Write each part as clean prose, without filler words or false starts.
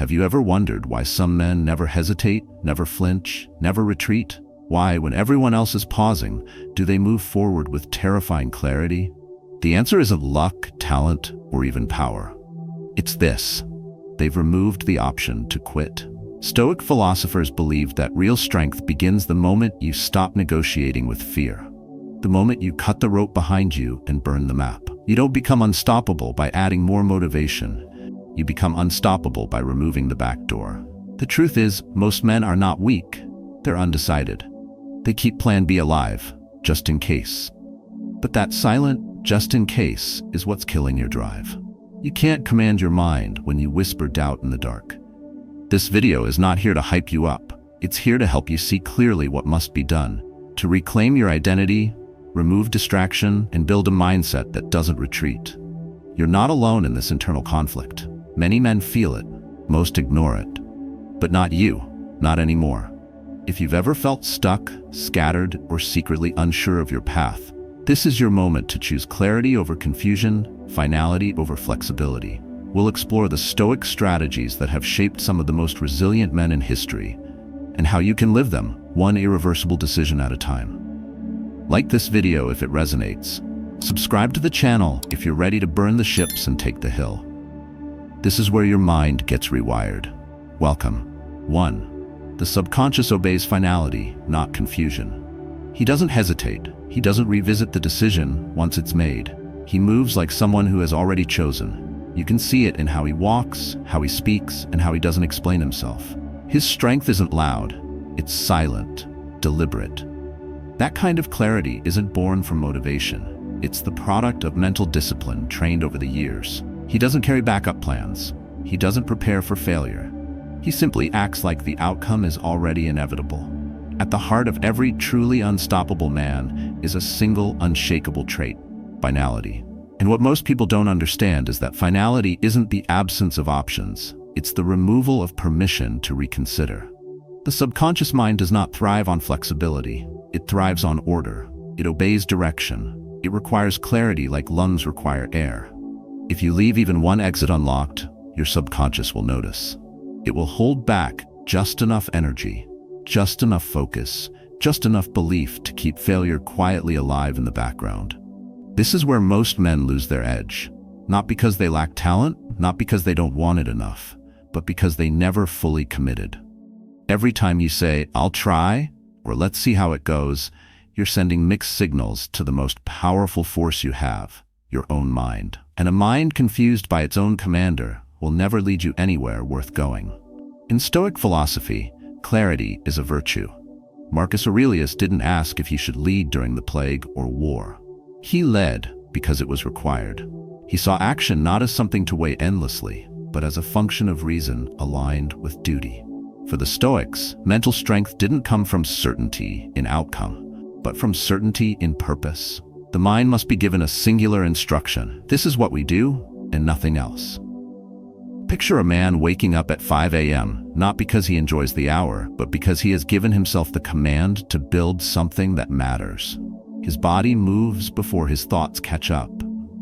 Have you ever wondered why some men never hesitate, never flinch, never retreat? Why, when everyone else is pausing, do they move forward with terrifying clarity? The answer isn't luck, talent, or even power. It's this: they've removed the option to quit. Stoic philosophers believed that real strength begins the moment you stop negotiating with fear. The moment you cut the rope behind you and burn the map. You don't become unstoppable by adding more motivation. You become unstoppable by removing the back door. The truth is, most men are not weak. They're undecided. They keep plan B alive, just in case. But that silent, just in case, is what's killing your drive. You can't command your mind when you whisper doubt in the dark. This video is not here to hype you up. It's here to help you see clearly what must be done, to reclaim your identity, remove distraction, and build a mindset that doesn't retreat. You're not alone in this internal conflict. Many men feel it, most ignore it. But not you, not anymore. If you've ever felt stuck, scattered, or secretly unsure of your path, this is your moment to choose clarity over confusion, finality over flexibility. We'll explore the Stoic strategies that have shaped some of the most resilient men in history, and how you can live them, one irreversible decision at a time. Like this video if it resonates. Subscribe to the channel if you're ready to burn the ships and take the hill. This is where your mind gets rewired. Welcome. 1. The subconscious obeys finality, not confusion. He doesn't hesitate. He doesn't revisit the decision once it's made. He moves like someone who has already chosen. You can see it in how he walks, how he speaks, and how he doesn't explain himself. His strength isn't loud. It's silent, deliberate. That kind of clarity isn't born from motivation. It's the product of mental discipline trained over the years. He doesn't carry backup plans. He doesn't prepare for failure. He simply acts like the outcome is already inevitable. At the heart of every truly unstoppable man is a single unshakable trait: finality. And what most people don't understand is that finality isn't the absence of options. It's the removal of permission to reconsider. The subconscious mind does not thrive on flexibility. It thrives on order. It obeys direction. It requires clarity like lungs require air. If you leave even one exit unlocked, your subconscious will notice. It will hold back just enough energy, just enough focus, just enough belief to keep failure quietly alive in the background. This is where most men lose their edge. Not because they lack talent, not because they don't want it enough, but because they never fully committed. Every time you say, "I'll try," or "let's see how it goes," you're sending mixed signals to the most powerful force you have, your own mind. And a mind confused by its own commander will never lead you anywhere worth going. In Stoic philosophy, clarity is a virtue. Marcus Aurelius didn't ask if he should lead during the plague or war. He led because it was required. He saw action not as something to weigh endlessly, but as a function of reason aligned with duty. For the Stoics, mental strength didn't come from certainty in outcome, but from certainty in purpose. The mind must be given a singular instruction. This is what we do, and nothing else. Picture a man waking up at 5 a.m., not because he enjoys the hour, but because he has given himself the command to build something that matters. His body moves before his thoughts catch up.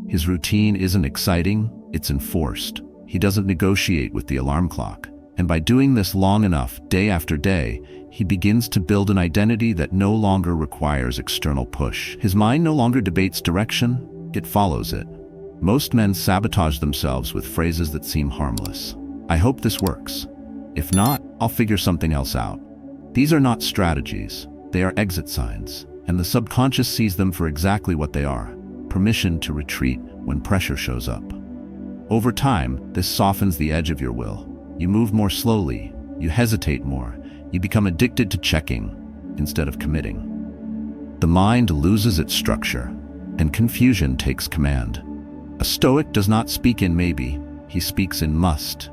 His routine isn't exciting, it's enforced. He doesn't negotiate with the alarm clock. And by doing this long enough, day after day, he begins to build an identity that no longer requires external push. His mind no longer debates direction, it follows it. Most men sabotage themselves with phrases that seem harmless. "I hope this works. If not, I'll figure something else out." These are not strategies, they are exit signs, and the subconscious sees them for exactly what they are: permission to retreat when pressure shows up. Over time, this softens the edge of your will. You move more slowly, you hesitate more, you become addicted to checking instead of committing. The mind loses its structure, and confusion takes command. A Stoic does not speak in maybe, he speaks in must.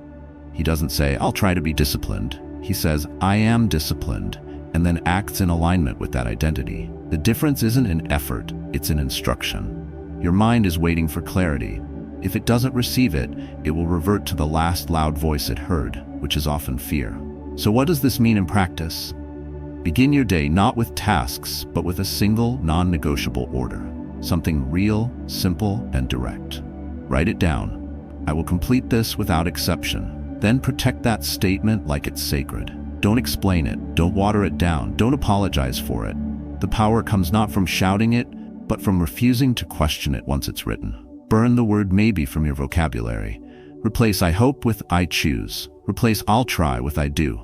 He doesn't say, "I'll try to be disciplined." He says, "I am disciplined," and then acts in alignment with that identity. The difference isn't in effort, it's in instruction. Your mind is waiting for clarity. If it doesn't receive it, it will revert to the last loud voice it heard, which is often fear. So what does this mean in practice? Begin your day not with tasks, but with a single, non-negotiable order. Something real, simple, and direct. Write it down. "I will complete this without exception." then protect that statement like it's sacred. Don't explain it, don't water it down, don't apologize for it. The power comes not from shouting it, but from refusing to question it once it's written. Burn the word maybe from your vocabulary. Replace I hope with I choose. Replace I'll try with I do.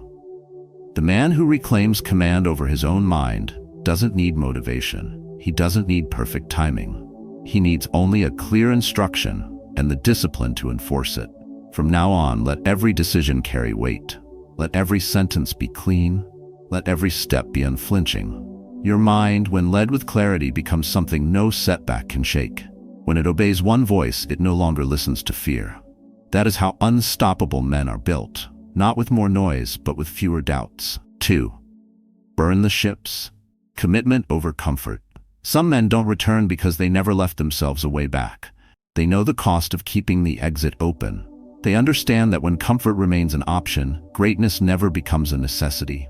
The man who reclaims command over his own mind doesn't need motivation. He doesn't need perfect timing. He needs only a clear instruction and the discipline to enforce it. From now on, let every decision carry weight. Let every sentence be clean. Let every step be unflinching. Your mind, when led with clarity, becomes something no setback can shake. When it obeys one voice, it no longer listens to fear. That is how unstoppable men are built, not with more noise, but with fewer doubts. 2. Burn the ships. Commitment over comfort. Some men don't return because they never left themselves a way back. They know the cost of keeping the exit open. They understand that when comfort remains an option, greatness never becomes a necessity.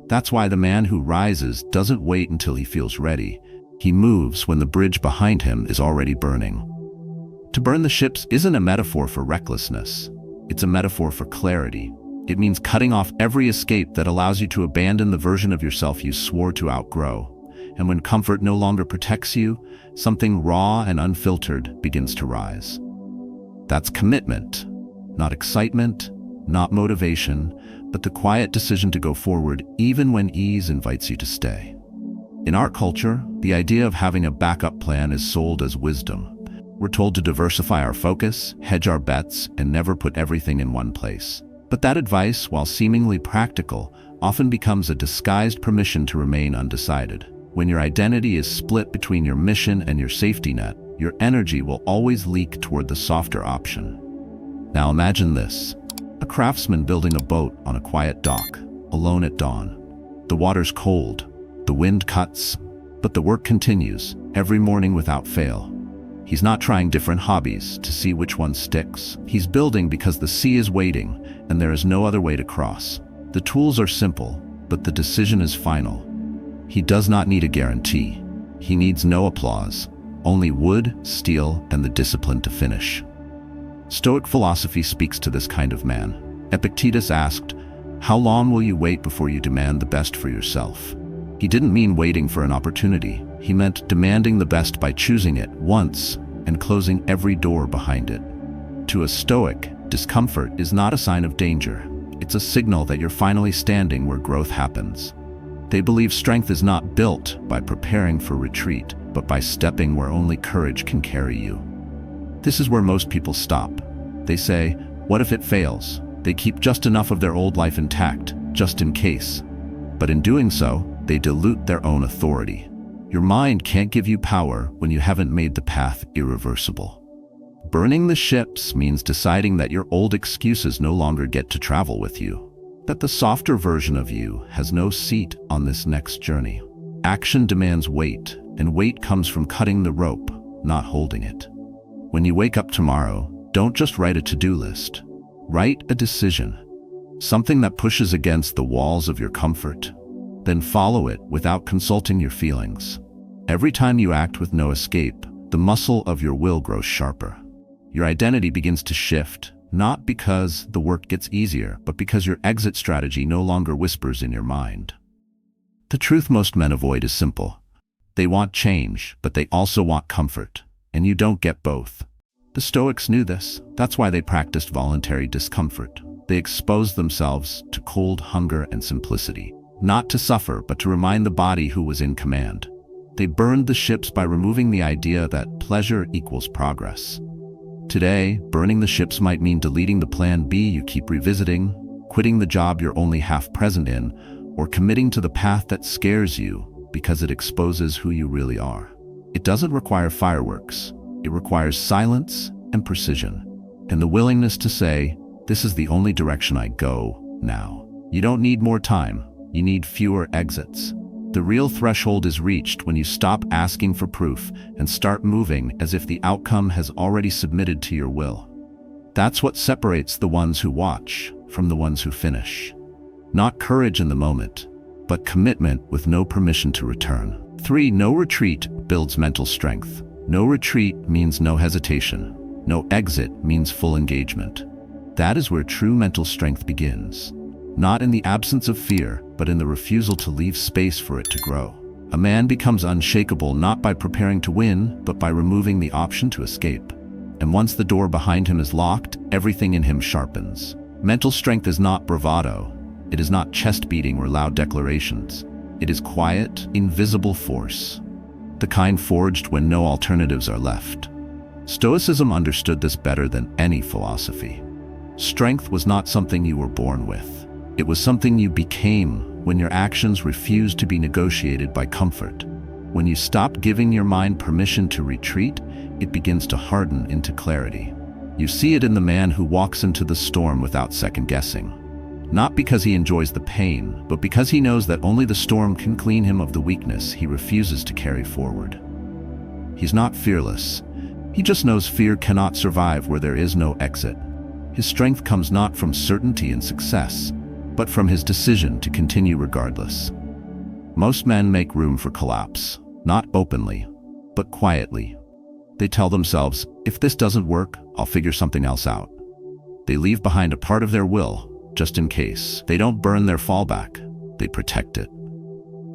That's why the man who rises doesn't wait until he feels ready. He moves when the bridge behind him is already burning. To burn the ships isn't a metaphor for recklessness. It's a metaphor for clarity. It means cutting off every escape that allows you to abandon the version of yourself you swore to outgrow. And when comfort no longer protects you, something raw and unfiltered begins to rise. That's commitment, not excitement, not motivation, but the quiet decision to go forward even when ease invites you to stay. In our culture, the idea of having a backup plan is sold as wisdom. We're told to diversify our focus, hedge our bets, and never put everything in one place. But that advice, while seemingly practical, often becomes a disguised permission to remain undecided. When your identity is split between your mission and your safety net, your energy will always leak toward the softer option. Now imagine this. A craftsman building a boat on a quiet dock, alone at dawn. The water's cold, the wind cuts, but the work continues, every morning without fail. He's not trying different hobbies to see which one sticks. He's building because the sea is waiting, and there is no other way to cross. The tools are simple, but the decision is final. He does not need a guarantee. He needs no applause, only wood, steel, and the discipline to finish. Stoic philosophy speaks to this kind of man. Epictetus asked, "How long will you wait before you demand the best for yourself?" He didn't mean waiting for an opportunity. He meant demanding the best by choosing it once and closing every door behind it. To a Stoic, discomfort is not a sign of danger. It's a signal that you're finally standing where growth happens. They believe strength is not built by preparing for retreat, but by stepping where only courage can carry you. This is where most people stop. They say, what if it fails? They keep just enough of their old life intact, just in case. But in doing so, they dilute their own authority. Your mind can't give you power when you haven't made the path irreversible. Burning the ships means deciding that your old excuses no longer get to travel with you, that the softer version of you has no seat on this next journey. Action demands weight, and weight comes from cutting the rope, not holding it. When you wake up tomorrow, don't just write a to-do list. Write a decision, something that pushes against the walls of your comfort. Then follow it without consulting your feelings. Every time you act with no escape, the muscle of your will grows sharper. Your identity begins to shift, not because the work gets easier, but because your exit strategy no longer whispers in your mind. The truth most men avoid is simple. They want change, but they also want comfort. And you don't get both. The Stoics knew this. That's why they practiced voluntary discomfort. They exposed themselves to cold hunger and simplicity, not to suffer, but to remind the body who was in command. They burned the ships by removing the idea that pleasure equals progress. Today, burning the ships might mean deleting the plan B you keep revisiting, quitting the job you're only half present in, or committing to the path that scares you because it exposes who you really are. It doesn't require fireworks. It requires silence and precision, and the willingness to say, this is the only direction I go now. You don't need more time. You need fewer exits. The real threshold is reached when you stop asking for proof and start moving as if the outcome has already submitted to your will. That's what separates the ones who watch from the ones who finish. Not courage in the moment, but commitment with no permission to return. 3. No retreat builds mental strength. No retreat means no hesitation. No exit means full engagement. That is where true mental strength begins. Not in the absence of fear, but in the refusal to leave space for it to grow. A man becomes unshakable not by preparing to win, but by removing the option to escape. And once the door behind him is locked, everything in him sharpens. Mental strength is not bravado. It is not chest beating or loud declarations. It is quiet, invisible force. The kind forged when no alternatives are left. Stoicism understood this better than any philosophy. Strength was not something you were born with. It was something you became when your actions refused to be negotiated by comfort. When you stop giving your mind permission to retreat, it begins to harden into clarity. You see it in the man who walks into the storm without second-guessing. Not because he enjoys the pain, but because he knows that only the storm can clean him of the weakness he refuses to carry forward. He's not fearless. He just knows fear cannot survive where there is no exit. His strength comes not from certainty and success, but from his decision to continue regardless. Most men make room for collapse, not openly, but quietly. They tell themselves, if this doesn't work, I'll figure something else out. They leave behind a part of their will, just in case. They don't burn their fallback, they protect it.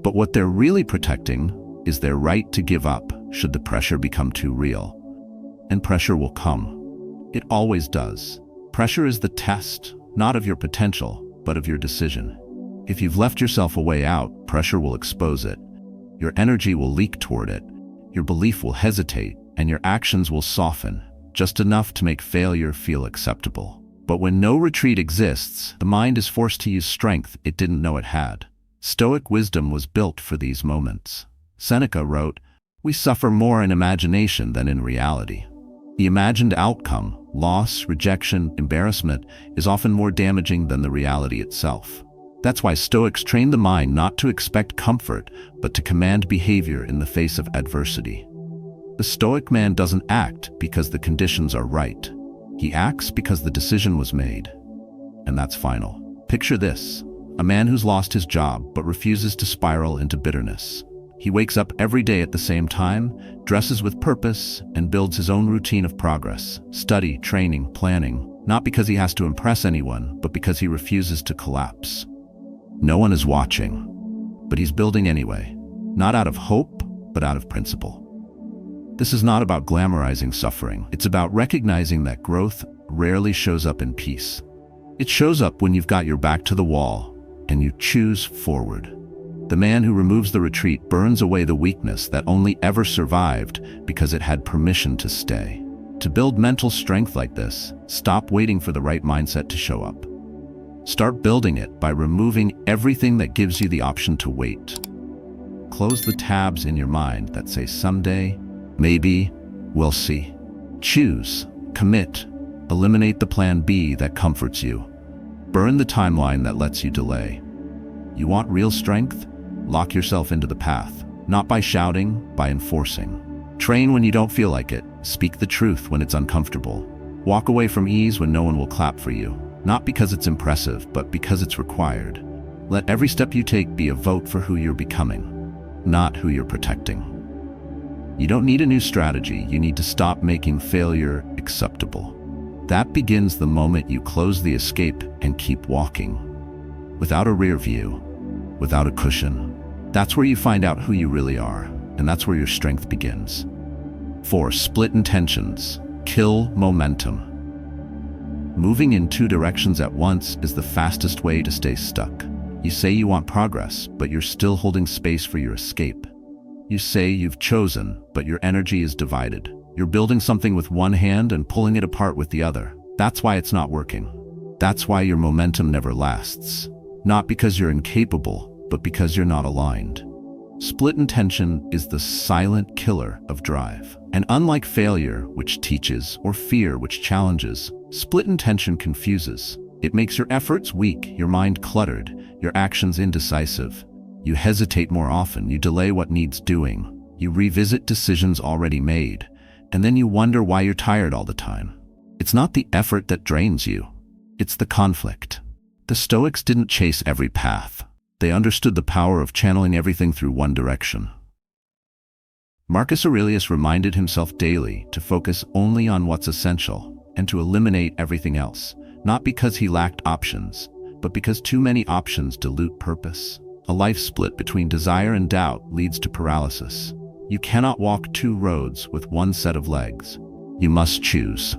But what they're really protecting is their right to give up should the pressure become too real. And pressure will come. It always does. Pressure is the test, not of your potential, but of your decision. If you've left yourself a way out, pressure will expose it. Your energy will leak toward it. Your belief will hesitate, and your actions will soften, just enough to make failure feel acceptable. But when no retreat exists, the mind is forced to use strength it didn't know it had. Stoic wisdom was built for these moments. Seneca wrote, "We suffer more in imagination than in reality." The imagined outcome, loss, rejection, embarrassment, is often more damaging than the reality itself. That's why Stoics train the mind not to expect comfort, but to command behavior in the face of adversity. The Stoic man doesn't act because the conditions are right. He acts because the decision was made. And that's final. Picture this: a man who's lost his job but refuses to spiral into bitterness. He wakes up every day at the same time, dresses with purpose, and builds his own routine of progress, study, training, planning, not because he has to impress anyone, but because he refuses to collapse. No one is watching, but he's building anyway, not out of hope, but out of principle. This is not about glamorizing suffering. It's about recognizing that growth rarely shows up in peace. It shows up when you've got your back to the wall and you choose forward. The man who removes the retreat burns away the weakness that only ever survived because it had permission to stay. To build mental strength like this, stop waiting for the right mindset to show up. Start building it by removing everything that gives you the option to wait. Close the tabs in your mind that say someday, maybe, we'll see. Choose, commit, eliminate the plan B that comforts you. Burn the timeline that lets you delay. You want real strength? Lock yourself into the path, not by shouting, by enforcing. Train when you don't feel like it. Speak the truth when it's uncomfortable. Walk away from ease when no one will clap for you, not because it's impressive, but because it's required. Let every step you take be a vote for who you're becoming, not who you're protecting. You don't need a new strategy. You need to stop making failure acceptable. That begins the moment you close the escape and keep walking. Without a rear view, without a cushion. That's where you find out who you really are, and that's where your strength begins. 4. Split intentions. Kill momentum. Moving in two directions at once is the fastest way to stay stuck. You say you want progress, but you're still holding space for your escape. You say you've chosen, but your energy is divided. You're building something with one hand and pulling it apart with the other. That's why it's not working. That's why your momentum never lasts. Not because you're incapable, but because you're not aligned. Split intention is the silent killer of drive. And unlike failure, which teaches, or fear, which challenges, split intention confuses. It makes your efforts weak, your mind cluttered, your actions indecisive. You hesitate more often, you delay what needs doing, you revisit decisions already made, and then you wonder why you're tired all the time. It's not the effort that drains you, it's the conflict. The Stoics didn't chase every path. They understood the power of channeling everything through one direction. Marcus Aurelius reminded himself daily to focus only on what's essential and to eliminate everything else, not because he lacked options, but because too many options dilute purpose. A life split between desire and doubt leads to paralysis. You cannot walk two roads with one set of legs. You must choose.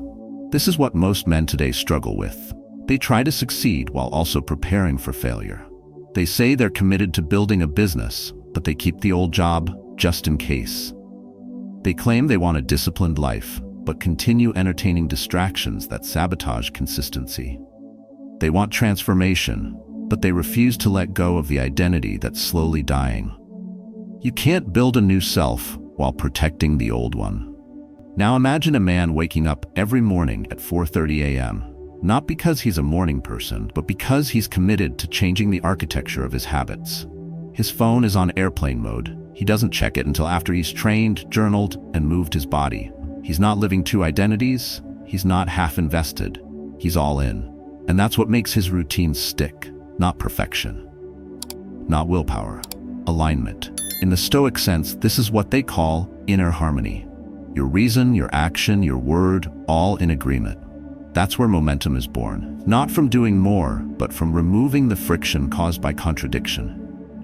This is what most men today struggle with. They try to succeed while also preparing for failure. They say they're committed to building a business, but they keep the old job just in case. They claim they want a disciplined life, but continue entertaining distractions that sabotage consistency. They want transformation, but they refuse to let go of the identity that's slowly dying. You can't build a new self while protecting the old one. Now imagine a man waking up every morning at 4:30 a.m., not because he's a morning person, but because he's committed to changing the architecture of his habits. His phone is on airplane mode. He doesn't check it until after he's trained, journaled, and moved his body. He's not living two identities. He's not half invested. He's all in. And that's what makes his routines stick. Not perfection, not willpower, alignment. In the Stoic sense, this is what they call inner harmony. Your reason, your action, your word, all in agreement. That's where momentum is born, not from doing more, but from removing the friction caused by contradiction.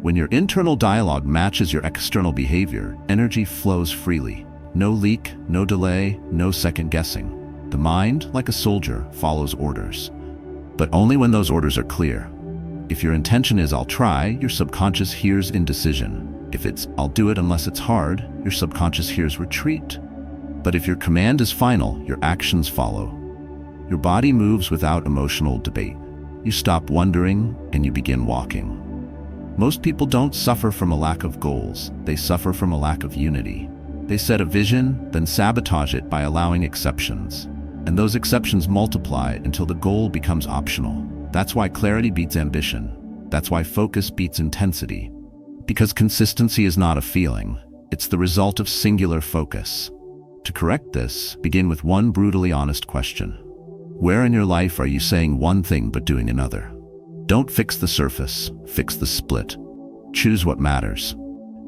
When your internal dialogue matches your external behavior, energy flows freely. No leak, no delay, no second guessing. The mind, like a soldier, follows orders, but only when those orders are clear. If your intention is "I'll try," your subconscious hears indecision. If it's "I'll do it unless it's hard," your subconscious hears retreat. But if your command is final, your actions follow. Your body moves without emotional debate. You stop wondering and you begin walking. Most people don't suffer from a lack of goals. They suffer from a lack of unity. They set a vision, then sabotage it by allowing exceptions. And those exceptions multiply until the goal becomes optional. That's why clarity beats ambition. That's why focus beats intensity. Because consistency is not a feeling. It's the result of singular focus. To correct this, begin with one brutally honest question. Where in your life are you saying one thing but doing another? Don't fix the surface, fix the split. Choose what matters.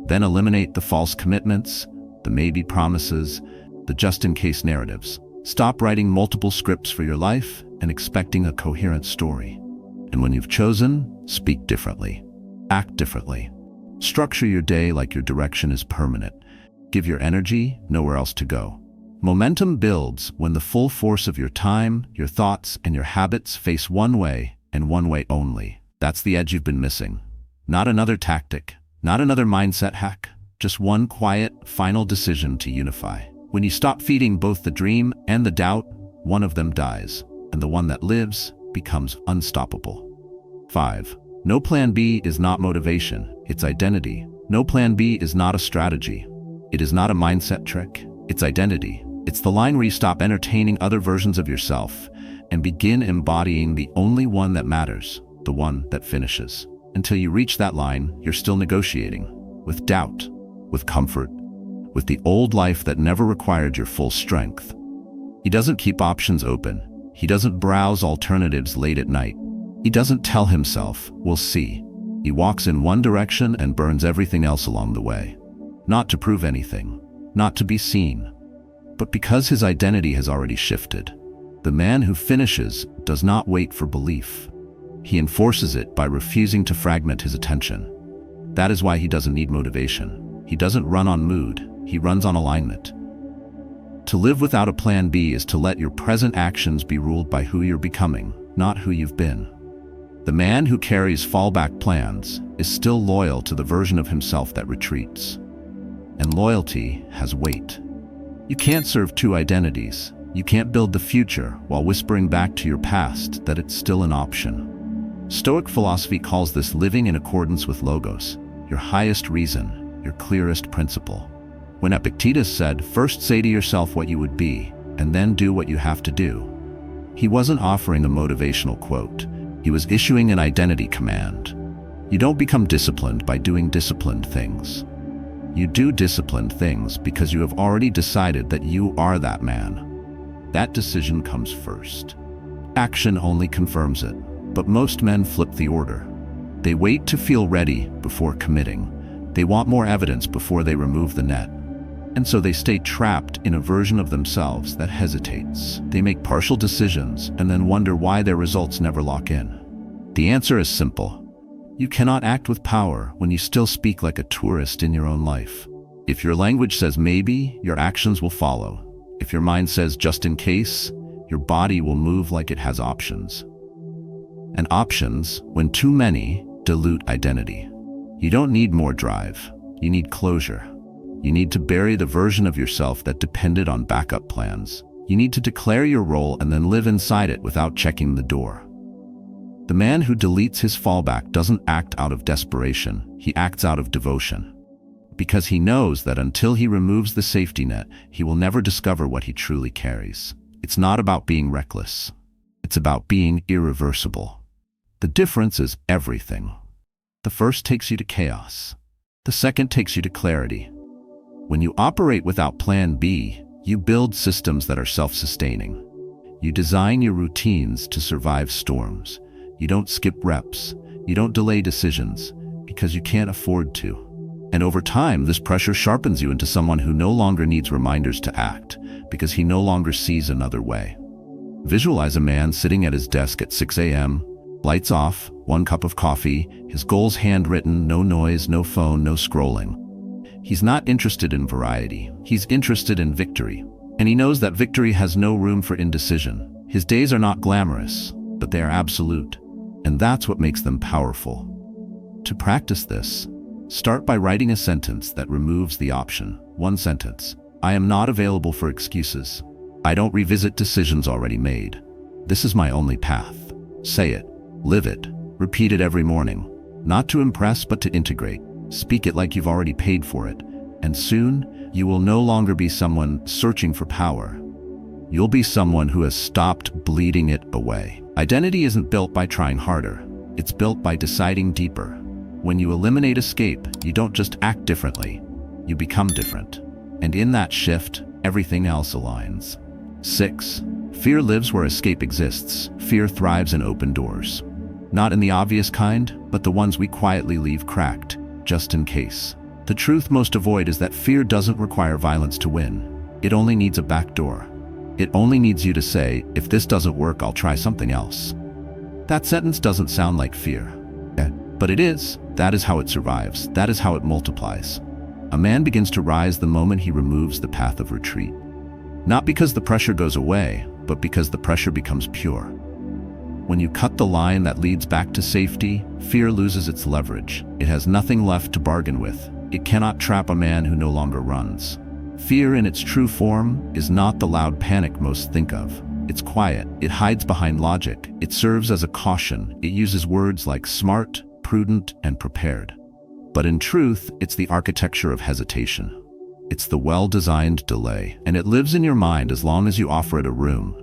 Then eliminate the false commitments, the maybe promises, the just-in-case narratives. Stop writing multiple scripts for your life and expecting a coherent story. And when you've chosen, speak differently. Act differently. Structure your day like your direction is permanent. Give your energy nowhere else to go. Momentum builds when the full force of your time, your thoughts, and your habits face one way and one way only. That's the edge you've been missing. Not another tactic, not another mindset hack, just one quiet, final decision to unify. When you stop feeding both the dream and the doubt, one of them dies, and the one that lives becomes unstoppable. 5. No plan B is not motivation, it's identity. No plan B is not a strategy. It is not a mindset trick, it's identity. It's the line where you stop entertaining other versions of yourself and begin embodying the only one that matters, the one that finishes. Until you reach that line, you're still negotiating with doubt, with comfort, with the old life that never required your full strength. He doesn't keep options open. He doesn't browse alternatives late at night. He doesn't tell himself, "We'll see." He walks in one direction and burns everything else along the way. Not to prove anything, not to be seen, but because his identity has already shifted. The man who finishes does not wait for belief. He enforces it by refusing to fragment his attention. That is why he doesn't need motivation. He doesn't run on mood. He runs on alignment. To live without a plan B is to let your present actions be ruled by who you're becoming, not who you've been. The man who carries fallback plans is still loyal to the version of himself that retreats. And loyalty has weight. You can't serve two identities. You can't build the future while whispering back to your past that it's still an option. Stoic philosophy calls this living in accordance with logos, your highest reason, your clearest principle. When Epictetus said, "First say to yourself what you would be, and then do what you have to do," he wasn't offering a motivational quote. He was issuing an identity command. You don't become disciplined by doing disciplined things. You do disciplined things because you have already decided that you are that man. That decision comes first. Action only confirms it, but most men flip the order. They wait to feel ready before committing. They want more evidence before they remove the net. And so they stay trapped in a version of themselves that hesitates. They make partial decisions and then wonder why their results never lock in. The answer is simple. You cannot act with power when you still speak like a tourist in your own life. If your language says maybe, your actions will follow. If your mind says just in case, your body will move like it has options. And options, when too many, dilute identity. You don't need more drive. You need closure. You need to bury the version of yourself that depended on backup plans. You need to declare your role and then live inside it without checking the door. The man who deletes his fallback doesn't act out of desperation, he acts out of devotion. Because he knows that until he removes the safety net, he will never discover what he truly carries. It's not about being reckless. It's about being irreversible. The difference is everything. The first takes you to chaos. The second takes you to clarity. When you operate without plan B, you build systems that are self-sustaining. You design your routines to survive storms. You don't skip reps. You don't delay decisions because you can't afford to. And over time, this pressure sharpens you into someone who no longer needs reminders to act because he no longer sees another way. Visualize a man sitting at his desk at 6 a.m., lights off, 1 cup of coffee, his goals handwritten, no noise, no phone, no scrolling. He's not interested in variety. He's interested in victory. And he knows that victory has no room for indecision. His days are not glamorous, but they are absolute. And that's what makes them powerful. To practice this, start by writing a sentence that removes the option. 1 sentence. I am not available for excuses. I don't revisit decisions already made. This is my only path. Say it. Live it. Repeat it every morning. Not to impress, but to integrate. Speak it like you've already paid for it. And soon, you will no longer be someone searching for power. You'll be someone who has stopped bleeding it away. Identity isn't built by trying harder. It's built by deciding deeper. When you eliminate escape, you don't just act differently. You become different. And in that shift, everything else aligns. 6. Fear lives where escape exists. Fear thrives in open doors. Not in the obvious kind, but the ones we quietly leave cracked, just in case. The truth most avoid is that fear doesn't require violence to win. It only needs a back door. It only needs you to say, if this doesn't work, I'll try something else. That sentence doesn't sound like fear. But it is. That is how it survives. That is how it multiplies. A man begins to rise the moment he removes the path of retreat. Not because the pressure goes away, but because the pressure becomes pure. When you cut the line that leads back to safety, fear loses its leverage. It has nothing left to bargain with. It cannot trap a man who no longer runs. Fear in its true form is not the loud panic most think of. It's quiet. It hides behind logic. It serves as a caution. It uses words like smart, prudent, and prepared. But in truth, it's the architecture of hesitation. It's the well-designed delay, and it lives in your mind as long as you offer it a room.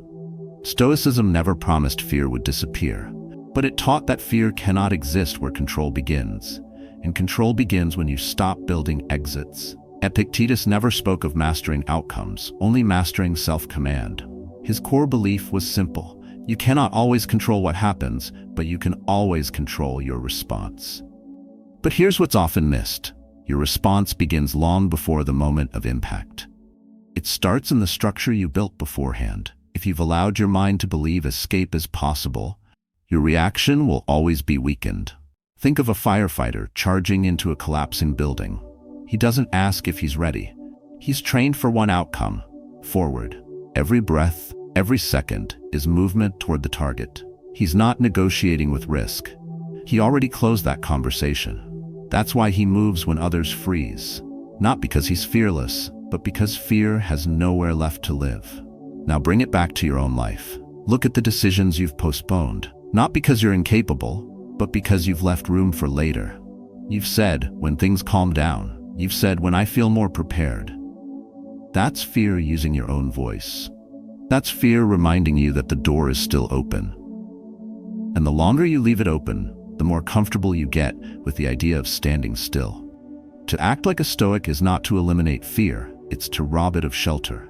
Stoicism never promised fear would disappear, but it taught that fear cannot exist where control begins. And control begins when you stop building exits. Epictetus never spoke of mastering outcomes, only mastering self-command. His core belief was simple. You cannot always control what happens, but you can always control your response. But here's what's often missed. Your response begins long before the moment of impact. It starts in the structure you built beforehand. If you've allowed your mind to believe escape is possible, your reaction will always be weakened. Think of a firefighter charging into a collapsing building. He doesn't ask if he's ready. He's trained for one outcome: forward. Every breath, every second is movement toward the target. He's not negotiating with risk. He already closed that conversation. That's why he moves when others freeze. Not because he's fearless, but because fear has nowhere left to live. Now bring it back to your own life. Look at the decisions you've postponed, not because you're incapable, but because you've left room for later. You've said, when things calm down. You've said, when I feel more prepared. That's fear using your own voice. That's fear reminding you that the door is still open. And the longer you leave it open, the more comfortable you get with the idea of standing still. To act like a Stoic is not to eliminate fear, it's to rob it of shelter,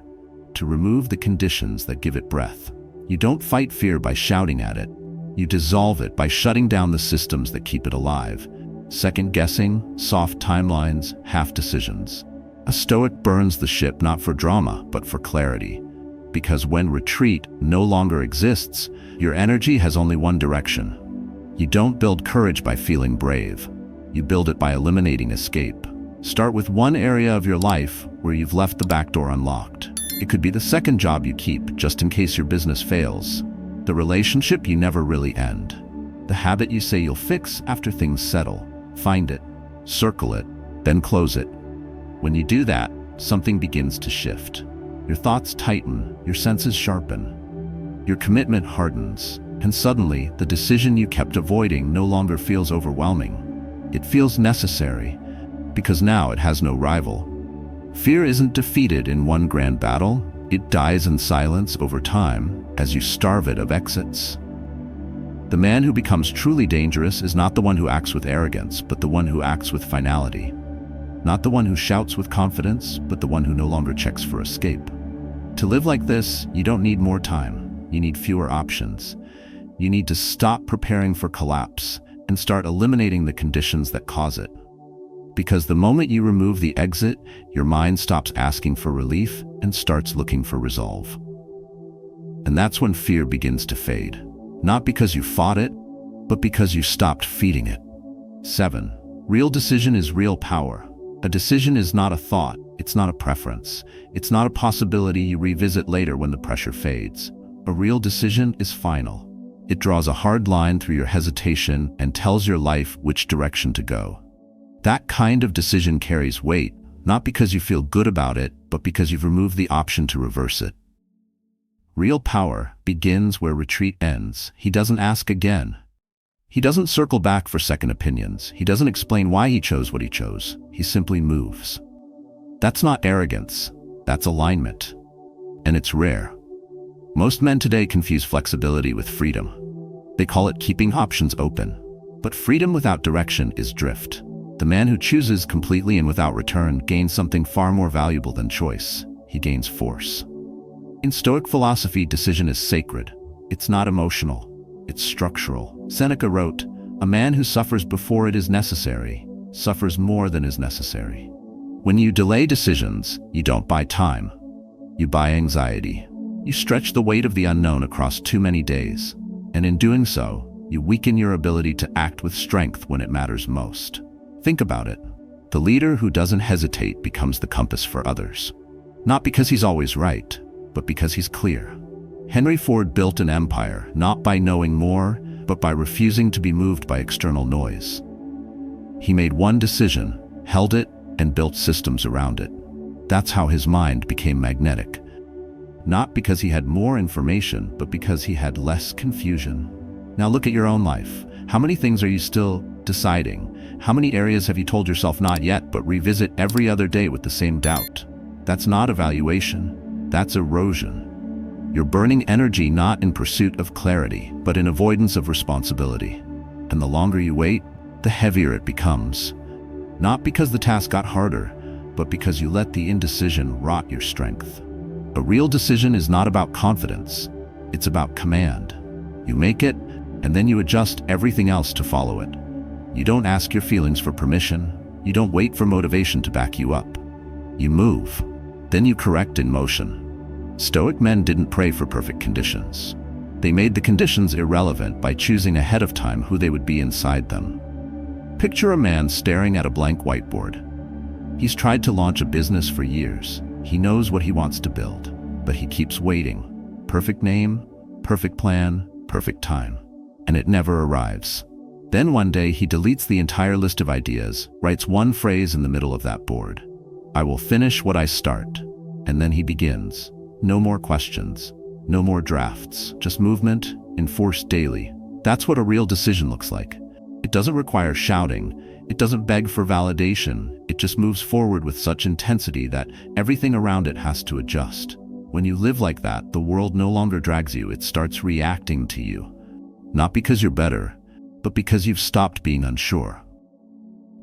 to remove the conditions that give it breath. You don't fight fear by shouting at it. You dissolve it by shutting down the systems that keep it alive. Second guessing, soft timelines, half decisions. A Stoic burns the ship not for drama, but for clarity. Because when retreat no longer exists, your energy has only one direction. You don't build courage by feeling brave. You build it by eliminating escape. Start with one area of your life where you've left the back door unlocked. It could be the second job you keep, just in case your business fails. The relationship you never really end. The habit you say you'll fix after things settle. Find it, circle it, then close it. When you do that, something begins to shift. Your thoughts tighten, your senses sharpen. Your commitment hardens, and suddenly the decision you kept avoiding no longer feels overwhelming. It feels necessary, because now it has no rival. Fear isn't defeated in one grand battle. It dies in silence over time as you starve it of exits. The man who becomes truly dangerous is not the one who acts with arrogance, but the one who acts with finality. Not the one who shouts with confidence, but the one who no longer checks for escape. To live like this, you don't need more time. You need fewer options. You need to stop preparing for collapse and start eliminating the conditions that cause it. Because the moment you remove the exit, your mind stops asking for relief and starts looking for resolve. And that's when fear begins to fade. Not because you fought it, but because you stopped feeding it. 7. Real decision is real power. A decision is not a thought, it's not a preference, it's not a possibility you revisit later when the pressure fades. A real decision is final. It draws a hard line through your hesitation and tells your life which direction to go. That kind of decision carries weight, not because you feel good about it, but because you've removed the option to reverse it. Real power begins where retreat ends. He doesn't ask again. He doesn't circle back for second opinions. He doesn't explain why he chose what he chose. He simply moves. That's not arrogance. That's alignment. And it's rare. Most men today confuse flexibility with freedom. They call it keeping options open. But freedom without direction is drift. The man who chooses completely and without return gains something far more valuable than choice. He gains force. In Stoic philosophy, decision is sacred. It's not emotional. It's structural. Seneca wrote, "A man who suffers before it is necessary suffers more than is necessary." When you delay decisions, you don't buy time. You buy anxiety. You stretch the weight of the unknown across too many days. And in doing so, you weaken your ability to act with strength when it matters most. Think about it. The leader who doesn't hesitate becomes the compass for others. Not because he's always right, but because he's clear. Henry Ford built an empire not by knowing more, but by refusing to be moved by external noise. He made one decision, held it, and built systems around it. That's how his mind became magnetic. Not because he had more information, but because he had less confusion. Now look at your own life. How many things are you still deciding? How many areas have you told yourself not yet, but revisit every other day with the same doubt? That's not evaluation. That's erosion. You're burning energy not in pursuit of clarity, but in avoidance of responsibility. And the longer you wait, the heavier it becomes. Not because the task got harder, but because you let the indecision rot your strength. A real decision is not about confidence. It's about command. You make it, and then you adjust everything else to follow it. You don't ask your feelings for permission. You don't wait for motivation to back you up. You move. Then you correct in motion. Stoic men didn't pray for perfect conditions. They made the conditions irrelevant by choosing ahead of time who they would be inside them. Picture a man staring at a blank whiteboard. He's tried to launch a business for years. He knows what he wants to build, but he keeps waiting. Perfect name, perfect plan, perfect time. And it never arrives. Then one day he deletes the entire list of ideas, writes one phrase in the middle of that board. "I will finish what I start." And then he begins. No more questions, no more drafts, just movement, enforced daily. That's what a real decision looks like. It doesn't require shouting. It doesn't beg for validation. It just moves forward with such intensity that everything around it has to adjust. When you live like that, the world no longer drags you. It starts reacting to you. Not because you're better, but because you've stopped being unsure.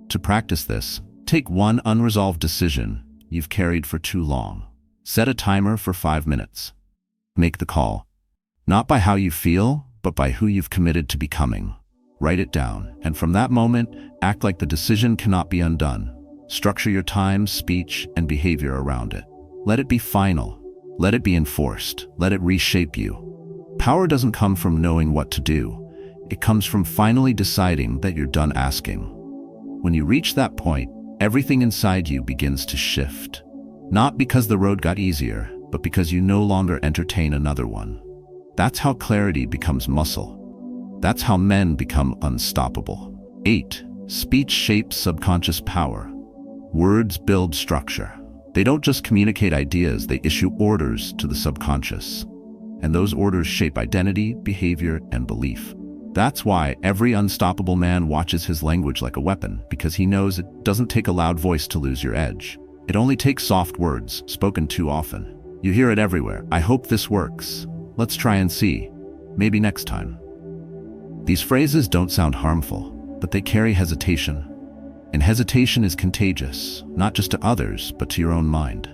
To practice this, take one unresolved decision you've carried for too long. Set a timer for 5 minutes. Make the call. Not by how you feel, but by who you've committed to becoming. Write it down, and from that moment, act like the decision cannot be undone. Structure your time, speech, and behavior around it. Let it be final. Let it be enforced. Let it reshape you. Power doesn't come from knowing what to do. It comes from finally deciding that you're done asking. When you reach that point, everything inside you begins to shift. Not because the road got easier, but because you no longer entertain another one. That's how clarity becomes muscle. That's how men become unstoppable. 8. Speech shapes subconscious power. Words build structure. They don't just communicate ideas, they issue orders to the subconscious. And those orders shape identity, behavior, and belief. That's why every unstoppable man watches his language like a weapon, because he knows it doesn't take a loud voice to lose your edge. It only takes soft words, spoken too often. You hear it everywhere. I hope this works. Let's try and see. Maybe next time. These phrases don't sound harmful, but they carry hesitation. And hesitation is contagious, not just to others, but to your own mind.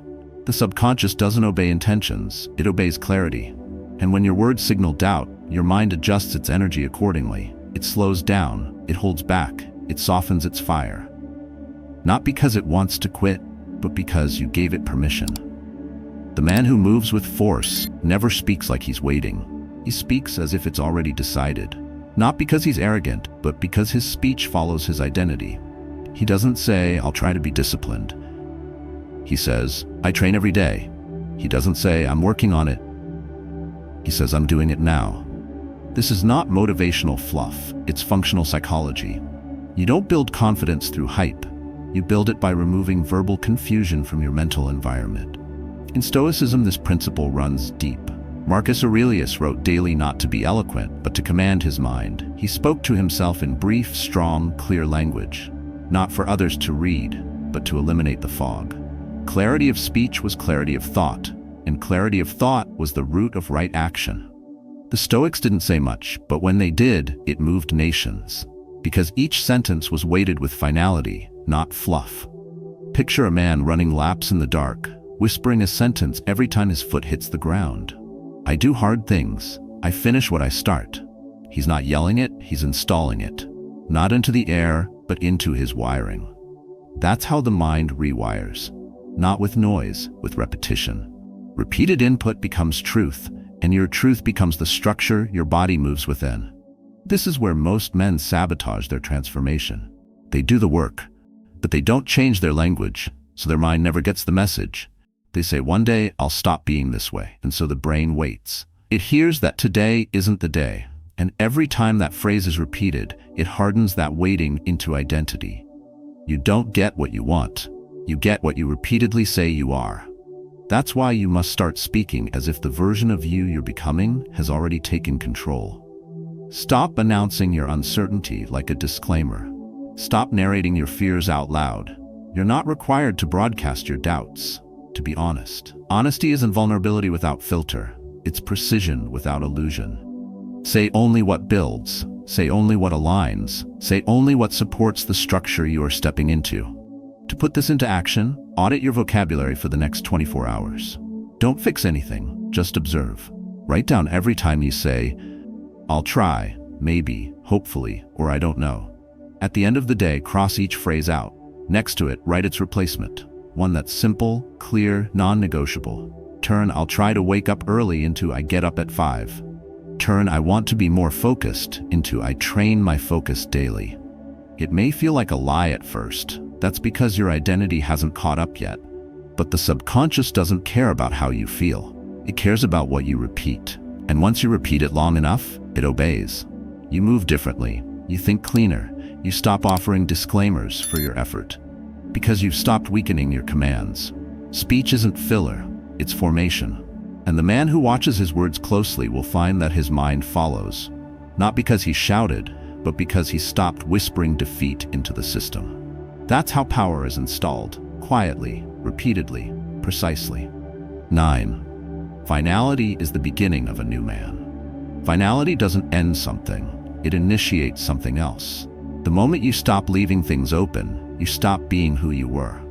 The subconscious doesn't obey intentions, it obeys clarity. And when your words signal doubt, your mind adjusts its energy accordingly. It slows down, it holds back, it softens its fire. Not because it wants to quit, but because you gave it permission. The man who moves with force never speaks like he's waiting. He speaks as if it's already decided. Not because he's arrogant, but because his speech follows his identity. He doesn't say, I'll try to be disciplined. He says, I train every day. He doesn't say, I'm working on it. He says, I'm doing it now. This is not motivational fluff, it's functional psychology. You don't build confidence through hype. You build it by removing verbal confusion from your mental environment. In Stoicism, this principle runs deep. Marcus Aurelius wrote daily not to be eloquent, but to command his mind. He spoke to himself in brief, strong, clear language. Not for others to read, but to eliminate the fog. Clarity of speech was clarity of thought, and clarity of thought was the root of right action. The Stoics didn't say much, but when they did, it moved nations. Because each sentence was weighted with finality, not fluff. Picture a man running laps in the dark, whispering a sentence every time his foot hits the ground. I do hard things. I finish what I start. He's not yelling it, he's installing it. Not into the air, but into his wiring. That's how the mind rewires. Not with noise, with repetition. Repeated input becomes truth, and your truth becomes the structure your body moves within. This is where most men sabotage their transformation. They do the work, but they don't change their language, so their mind never gets the message. They say, one day I'll stop being this way, and so the brain waits. It hears that today isn't the day, and every time that phrase is repeated, it hardens that waiting into identity. You don't get what you want. You get what you repeatedly say you are. That's why you must start speaking as if the version of you you're becoming has already taken control. Stop announcing your uncertainty like a disclaimer. Stop narrating your fears out loud. You're not required to broadcast your doubts. To be honest. Honesty isn't vulnerability without filter. It's precision without illusion. Say only what builds. Say only what aligns. Say only what supports the structure you are stepping into. To put this into action, audit your vocabulary for the next 24 hours. Don't fix anything, just observe. Write down every time you say, I'll try, maybe, hopefully, or I don't know. At the end of the day, cross each phrase out. Next to it, write its replacement. One that's simple, clear, non-negotiable. Turn I'll try to wake up early into I get up at 5. Turn I want to be more focused into I train my focus daily. It may feel like a lie at first. That's because your identity hasn't caught up yet. But the subconscious doesn't care about how you feel. It cares about what you repeat. And once you repeat it long enough, it obeys. You move differently. You think cleaner. You stop offering disclaimers for your effort. Because you've stopped weakening your commands. Speech isn't filler, it's formation. And the man who watches his words closely will find that his mind follows. Not because he shouted, but because he stopped whispering defeat into the system. That's how power is installed, quietly, repeatedly, precisely. 9. Finality is the beginning of a new man. Finality doesn't end something, it initiates something else. The moment you stop leaving things open, you stop being who you were.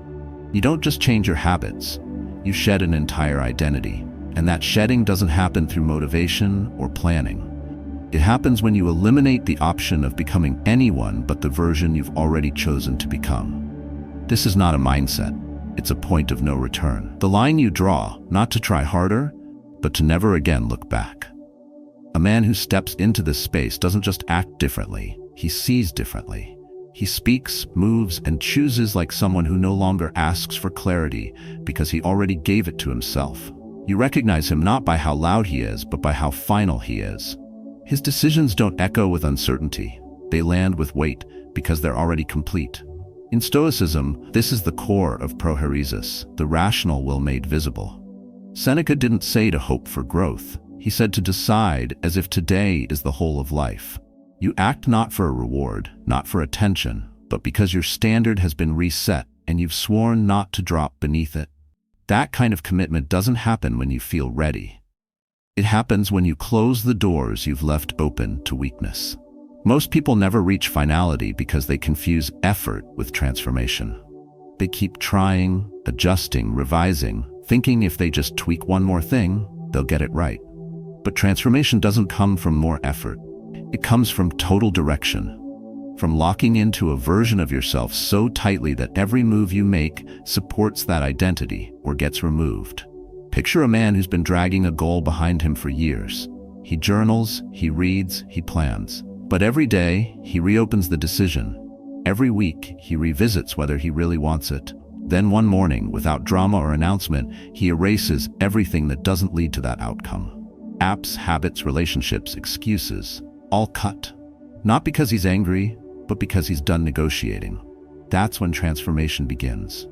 You don't just change your habits, you shed an entire identity. And that shedding doesn't happen through motivation or planning. It happens when you eliminate the option of becoming anyone but the version you've already chosen to become. This is not a mindset. It's a point of no return. The line you draw, not to try harder, but to never again look back. A man who steps into this space doesn't just act differently, he sees differently. He speaks, moves, and chooses like someone who no longer asks for clarity because he already gave it to himself. You recognize him not by how loud he is, but by how final he is. His decisions don't echo with uncertainty. They land with weight because they're already complete. In Stoicism, this is the core of prohairesis, the rational will made visible. Seneca didn't say to hope for growth. He said to decide as if today is the whole of life. You act not for a reward, not for attention, but because your standard has been reset and you've sworn not to drop beneath it. That kind of commitment doesn't happen when you feel ready. It happens when you close the doors you've left open to weakness. Most people never reach finality because they confuse effort with transformation. They keep trying, adjusting, revising, thinking if they just tweak one more thing, they'll get it right. But transformation doesn't come from more effort. It comes from total direction, from locking into a version of yourself so tightly that every move you make supports that identity or gets removed. Picture a man who's been dragging a goal behind him for years. He journals, he reads, he plans. But every day, he reopens the decision. Every week, he revisits whether he really wants it. Then one morning, without drama or announcement, he erases everything that doesn't lead to that outcome. Apps, habits, relationships, excuses, all cut. Not because he's angry, but because he's done negotiating. That's when transformation begins.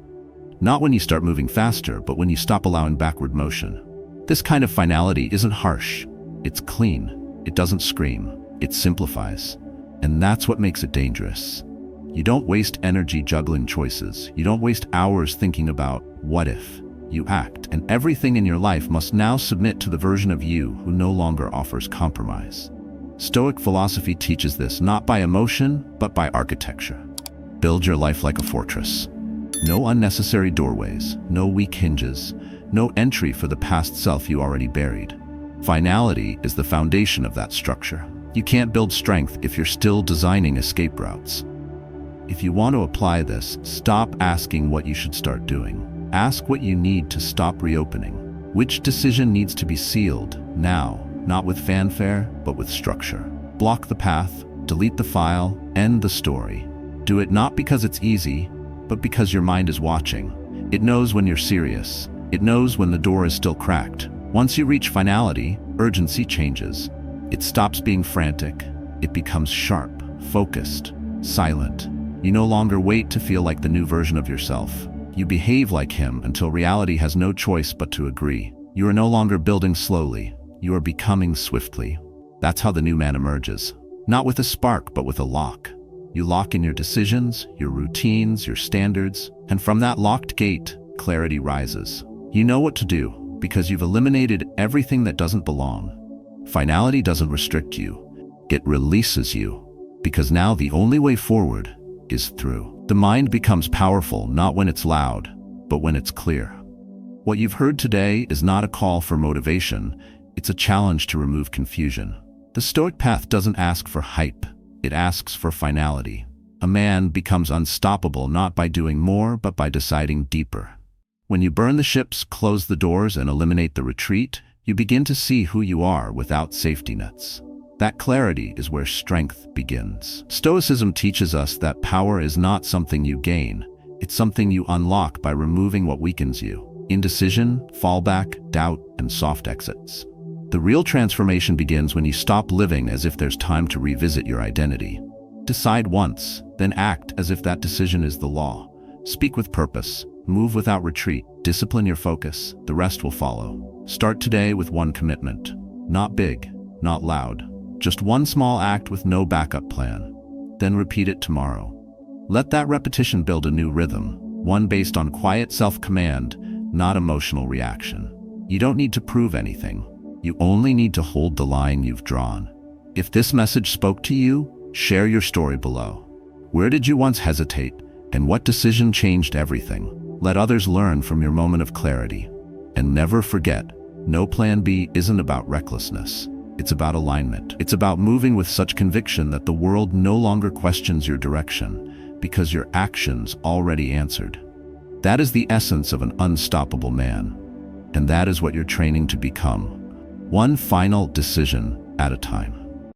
Not when you start moving faster, but when you stop allowing backward motion. This kind of finality isn't harsh. It's clean. It doesn't scream. It simplifies. And that's what makes it dangerous. You don't waste energy juggling choices. You don't waste hours thinking about what if. You act, and everything in your life must now submit to the version of you who no longer offers compromise. Stoic philosophy teaches this not by emotion, but by architecture. Build your life like a fortress. No unnecessary doorways, no weak hinges, no entry for the past self you already buried. Finality is the foundation of that structure. You can't build strength if you're still designing escape routes. If you want to apply this, stop asking what you should start doing. Ask what you need to stop reopening. Which decision needs to be sealed now, not with fanfare, but with structure. Block the path, delete the file, end the story. Do it not because it's easy, but because your mind is watching. It knows when you're serious. It knows when the door is still cracked. Once you reach finality, urgency changes. It stops being frantic. It becomes sharp, focused, silent. You no longer wait to feel like the new version of yourself. You behave like him until reality has no choice but to agree. You are no longer building slowly. You are becoming swiftly. That's how the new man emerges. Not with a spark, but with a lock. You lock in your decisions, your routines, your standards, and from that locked gate, clarity rises. You know what to do because you've eliminated everything that doesn't belong. Finality doesn't restrict you. It releases you, because now the only way forward is through. The mind becomes powerful not when it's loud, but when it's clear. What you've heard today is not a call for motivation, it's a challenge to remove confusion. The Stoic path doesn't ask for hype, it asks for finality. A man becomes unstoppable not by doing more, but by deciding deeper. When you burn the ships, close the doors, and eliminate the retreat, you begin to see who you are without safety nets. That clarity is where strength begins. Stoicism teaches us that power is not something you gain, it's something you unlock by removing what weakens you. Indecision, fallback, doubt, and soft exits. The real transformation begins when you stop living as if there's time to revisit your identity. Decide once, then act as if that decision is the law. Speak with purpose, move without retreat, discipline your focus, the rest will follow. Start today with one commitment. Not big, not loud. Just one small act with no backup plan. Then repeat it tomorrow. Let that repetition build a new rhythm, one based on quiet self-command, not emotional reaction. You don't need to prove anything. You only need to hold the line you've drawn. If this message spoke to you, share your story below. Where did you once hesitate, and what decision changed everything? Let others learn from your moment of clarity. And never forget, no plan B isn't about recklessness. It's about alignment. It's about moving with such conviction that the world no longer questions your direction. because your actions already answered. That is the essence of an unstoppable man, and that is what you're training to become, one final decision at a time.